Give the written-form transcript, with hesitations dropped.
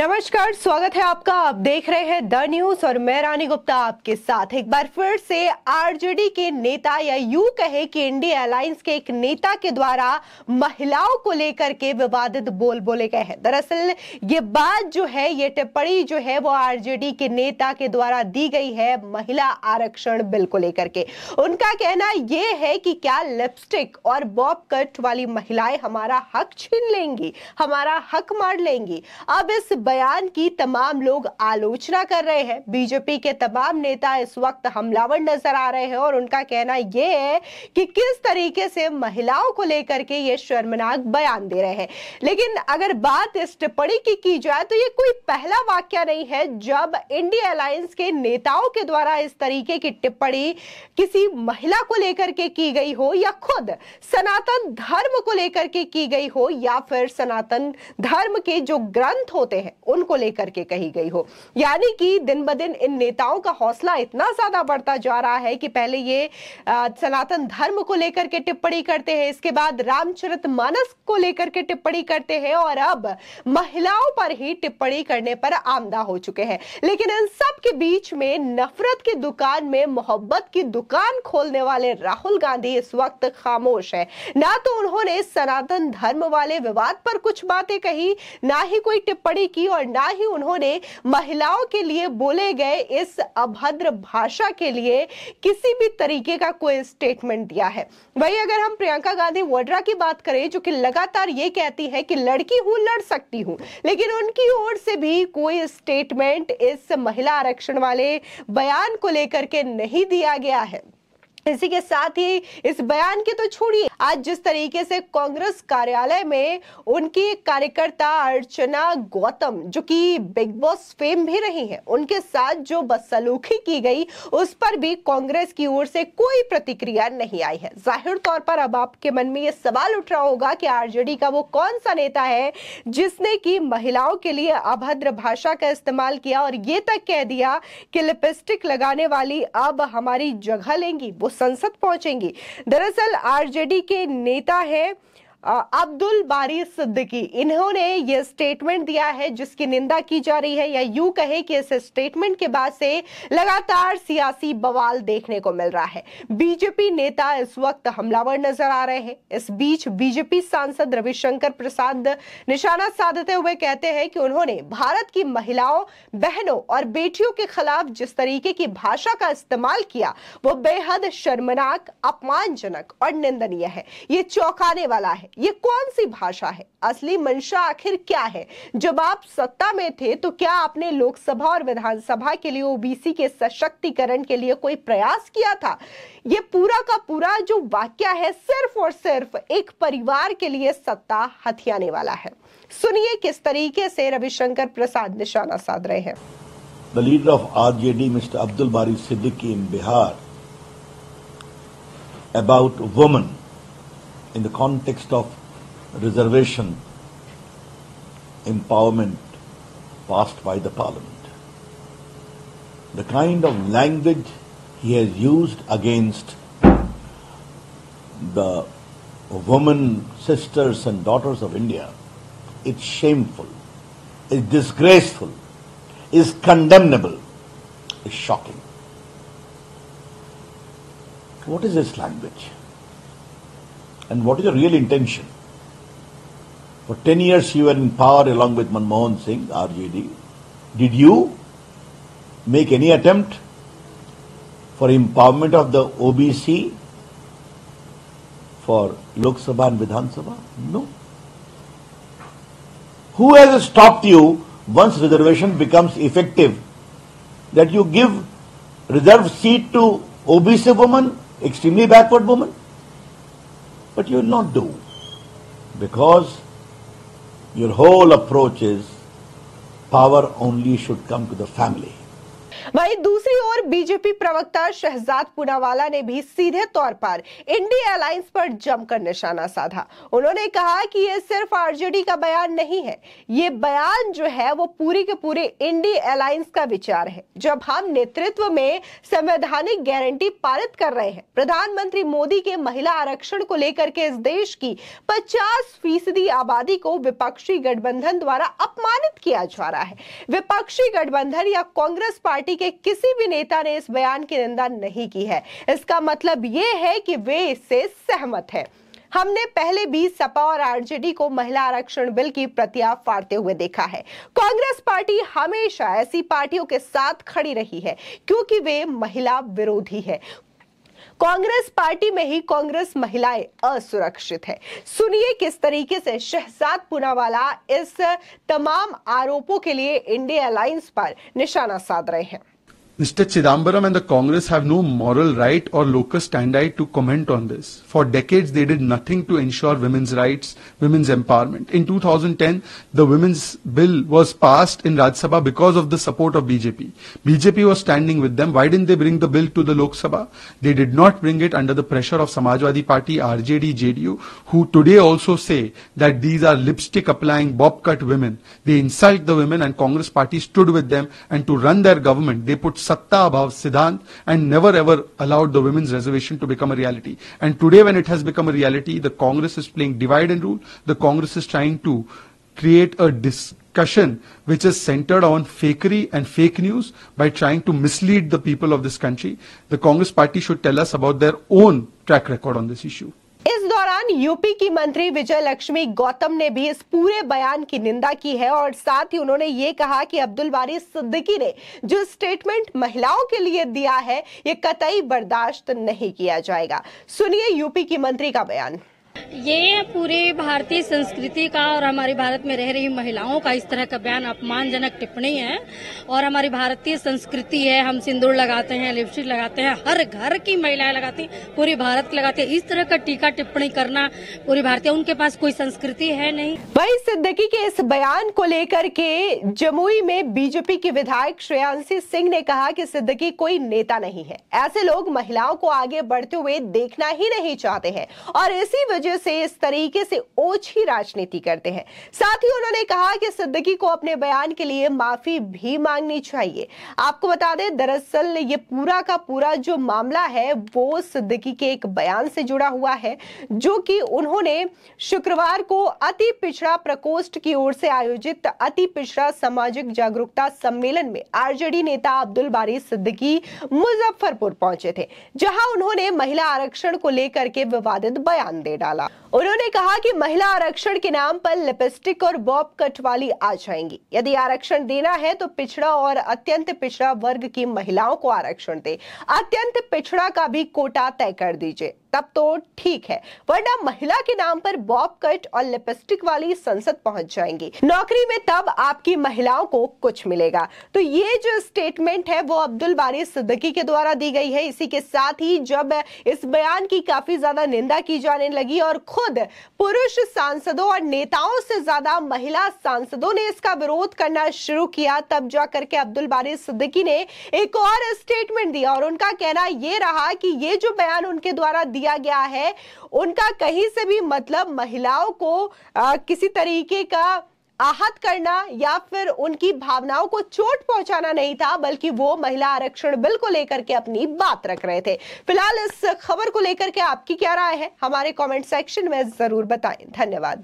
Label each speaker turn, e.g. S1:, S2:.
S1: नमस्कार, स्वागत है आपका। आप देख रहे हैं द न्यूज और मैं रानी गुप्ता आपके साथ। एक बार फिर से आरजेडी के नेता या यूं कहे कि इंडिया अलायंस के एक नेता के द्वारा महिलाओं को लेकर के विवादित बोल बोले गए हैं। दरअसल ये बात जो है, ये टिप्पणी जो है वो आरजेडी के नेता के द्वारा दी गई है महिला आरक्षण बिल को लेकर के। उनका कहना ये है कि क्या लिपस्टिक और बॉब कट वाली महिलाएं हमारा हक छीन लेंगी, हमारा हक मार लेंगी। अब इस बयान की तमाम लोग आलोचना कर रहे हैं। बीजेपी के तमाम नेता इस वक्त हमलावर नजर आ रहे हैं और उनका कहना यह है कि किस तरीके से महिलाओं को लेकर के ये शर्मनाक बयान दे रहे हैं। लेकिन अगर बात इस टिप्पणी की जाए तो ये कोई पहला वाकया नहीं है जब इंडिया अलायंस के नेताओं के द्वारा इस तरीके की टिप्पणी किसी महिला को लेकर के की गई हो, या खुद सनातन धर्म को लेकर के की गई हो, या फिर सनातन धर्म के जो ग्रंथ होते हैं उनको लेकर के कही गई हो। यानी कि दिन ब दिन इन नेताओं का हौसला इतना ज्यादा बढ़ता जा रहा है कि पहले ये सनातन धर्म को लेकर के टिप्पणी करते हैं, इसके बाद रामचरितमानस को लेकर के टिप्पणी करते हैं और अब महिलाओं पर ही टिप्पणी करने पर आमदा हो चुके हैं। लेकिन इन सब के बीच में नफरत की दुकान में मोहब्बत की दुकान खोलने वाले राहुल गांधी इस वक्त खामोश है। ना तो उन्होंने सनातन धर्म वाले विवाद पर कुछ बातें कही, ना ही कोई टिप्पणी की, और ना ही उन्होंने महिलाओं के लिए बोले गए इस अभद्र भाषा के लिए किसी भी तरीके का कोई स्टेटमेंट दिया है। वहीं अगर हम प्रियंका गांधी वाड्रा की बात करें, जो कि लगातार ये कहती है कि लड़की हूं, लड़ सकती हूं, लेकिन उनकी ओर से भी कोई स्टेटमेंट इस महिला आरक्षण वाले बयान को लेकर के नहीं दिया गया है। इसी के साथ ही इस बयान की तो छोड़िए, आज जिस तरीके से कांग्रेस कार्यालय में उनकी कार्यकर्ता अर्चना गौतम, जो कि बिग बॉस फेम भी रही हैं, उनके साथ जो बदसलूकी की गई उस पर भी कांग्रेस की ओर से कोई प्रतिक्रिया नहीं आई है। जाहिर तौर पर अब आपके मन में यह सवाल उठ रहा होगा कि आरजेडी का वो कौन सा नेता है जिसने की महिलाओं के लिए अभद्र भाषा का इस्तेमाल किया और ये तक कह दिया कि लिपस्टिक लगाने वाली अब हमारी जगह लेंगी, वो संसद पहुंचेंगी। दरअसल आरजेडी के नेता है अब्दुल बारी सिद्दीकी, इन्होंने यह स्टेटमेंट दिया है जिसकी निंदा की जा रही है, या यूं कहे कि इस स्टेटमेंट के बाद से लगातार सियासी बवाल देखने को मिल रहा है। बीजेपी नेता इस वक्त हमलावर नजर आ रहे हैं। इस बीच बीजेपी सांसद रविशंकर प्रसाद निशाना साधते हुए कहते हैं कि उन्होंने भारत की महिलाओं, बहनों और बेटियों के खिलाफ जिस तरीके की भाषा का इस्तेमाल किया वो बेहद शर्मनाक, अपमानजनक और निंदनीय है। ये चौंकाने वाला है। ये कौन सी भाषा है? असली मंशा आखिर क्या है? जब आप सत्ता में थे तो क्या आपने लोकसभा और विधानसभा के लिए ओबीसी के सशक्तिकरण के लिए कोई प्रयास किया था? ये पूरा का पूरा जो वाक्य है सिर्फ और सिर्फ एक परिवार के लिए सत्ता हथियाने वाला है। सुनिए किस तरीके से रविशंकर प्रसाद निशाना साध रहे हैं।
S2: The leader of RJD, Mr. Abdul Bari Siddiqui in Bihar, about women in the context of reservation empowerment passed by the parliament. The kind of language he has used against the women, sisters and daughters of India, it's shameful, it's disgraceful, is condemnable, is shocking. What is this language? And what is your real intention? For 10 years you were in power along with Manmohan Singh, RJD. Did you make any attempt for empowerment of the OBC for Lok Sabha and Vidhan Sabha? No. Who has stopped you once reservation becomes effective that you give reserved seat to OBC women, extremely backward women? But you will not do, because your whole approach is power only should come to the family.
S1: वहीं दूसरी ओर BJP प्रवक्ता शहजाद पूनावाला ने भी सीधे तौर पर India alliance पर जमकर निशाना साधा। उन्होंने कहा कि यह सिर्फ आरजेडी का बयान नहीं है, ये बयान जो है वो पूरी के पूरे इंडिया अलायंस का विचार है। जब हम नेतृत्व में संवैधानिक गारंटी पारित कर रहे हैं, प्रधानमंत्री मोदी के महिला आरक्षण को लेकर के इस देश की 50% आबादी को विपक्षी गठबंधन द्वारा अपमानित किया जा रहा है। विपक्षी गठबंधन या कांग्रेस पार्टी के किसी भी नेता ने इस बयान की निंदा नहीं की है। इसका मतलब यह है कि वे इससे सहमत हैं। हमने पहले भी सपा और आरजेडी को महिला आरक्षण बिल की प्रतियां फाड़ते हुए देखा है। कांग्रेस पार्टी हमेशा ऐसी पार्टियों के साथ खड़ी रही है क्योंकि वे महिला विरोधी है। कांग्रेस पार्टी में ही कांग्रेस महिलाएं असुरक्षित है। सुनिए किस तरीके से शहजाद पूनावाला इस तमाम आरोपों के लिए इंडिया अलायंस पर निशाना साध रहे हैं।
S3: Mr. Chidambaram and the Congress have no moral right or locus standi to comment on this. For decades, they did nothing to ensure women's rights, women's empowerment. In 2010, the women's bill was passed in Rajya Sabha because of the support of BJP. BJP was standing with them. Why didn't they bring the bill to the Lok Sabha? They did not bring it under the pressure of Samajwadi Party, RJD, JDU, who today also say that these are lipstick applying bob cut women. They insult the women, and Congress party stood with them, and to run their government, they put Satta above Siddhant and never ever allowed the women's reservation to become a reality. And today when it has become a reality, the Congress is playing divide and rule. The Congress is trying to create a discussion which is centered on fakery and fake news by trying to mislead the people of this country. The Congress party should tell us about their own track record on this issue.
S1: इस दौरान UP की मंत्री विजय लक्ष्मी गौतम ने भी इस पूरे बयान की निंदा की है और साथ ही उन्होंने ये कहा कि अब्दुल बारी सिद्दीकी ने जो स्टेटमेंट महिलाओं के लिए दिया है, ये कतई बर्दाश्त नहीं किया जाएगा। सुनिए यूपी की मंत्री का बयान।
S4: ये पूरी भारतीय संस्कृति का और हमारे भारत में रह रही महिलाओं का इस तरह का बयान अपमानजनक टिप्पणी है। और हमारी भारतीय संस्कृति है, हम सिंदूर लगाते हैं, लिपस्टिक लगाते हैं, हर घर की महिलाएं लगाती हैं, पूरी भारत की लगाती है। इस तरह का टीका टिप्पणी करना पूरी भारतीय, उनके पास कोई संस्कृति है नहीं।
S1: वहीं सिद्दीकी के इस बयान को लेकर के जमुई में बीजेपी के विधायक श्रेयांशी सिंह ने कहा कि सिद्दीकी कोई नेता नहीं है, ऐसे लोग महिलाओं को आगे बढ़ते हुए देखना ही नहीं चाहते हैं और इसी वजह से इस तरीके से ओछी राजनीति करते हैं। साथ ही उन्होंने कहा कि सिद्दीकी को अपने बयान के लिए माफी भी मांगनी चाहिए। आपको बता दें, दरअसल ये पूरा का पूरा जो मामला है वो सिद्दीकी के एक बयान से जुड़ा हुआ है जो कि उन्होंने शुक्रवार को अति पिछड़ा प्रकोष्ठ की ओर से आयोजित अति पिछड़ा सामाजिक जागरूकता सम्मेलन में आरजेडी नेता अब्दुल बारी सिद्दीकी मुजफ्फरपुर पहुंचे थे, जहां उन्होंने महिला आरक्षण को लेकर के विवादित बयान दे डाला। उन्होंने कहा कि महिला आरक्षण के नाम पर लिपस्टिक और बॉब कट वाली आ जाएंगी। यदि आरक्षण देना है तो पिछड़ा और अत्यंत पिछड़ा वर्ग की महिलाओं को आरक्षण दे, अत्यंत पिछड़ा का भी कोटा तय कर दीजिए, तब तो ठीक है, वरना महिला के नाम पर बॉब कट और लिपस्टिक वाली संसद पहुंच जाएंगी नौकरी में, तब आपकी महिलाओं को कुछ मिलेगा। तो ये जो स्टेटमेंट है वो अब्दुल बारी सिद्दीकी के द्वारा दी गई है। इसी के साथ ही जब इस बयान की काफी ज्यादा निंदा की जाने लगी और खुद पुरुष सांसदों और नेताओं से ज्यादा महिला सांसदों ने इसका विरोध करना शुरू किया, तब जाकर के अब्दुल बारी सिद्दीकी ने एक और स्टेटमेंट दिया और उनका कहना यह रहा कि ये जो बयान उनके द्वारा दिया गया है, उनका कहीं से भी मतलब महिलाओं को किसी तरीके का आहत करना या फिर उनकी भावनाओं को चोट पहुंचाना नहीं था, बल्कि वो महिला आरक्षण बिल को लेकर के अपनी बात रख रहे थे। फिलहाल इस खबर को लेकर के आपकी क्या राय है, हमारे कमेंट सेक्शन में जरूर बताएं। धन्यवाद।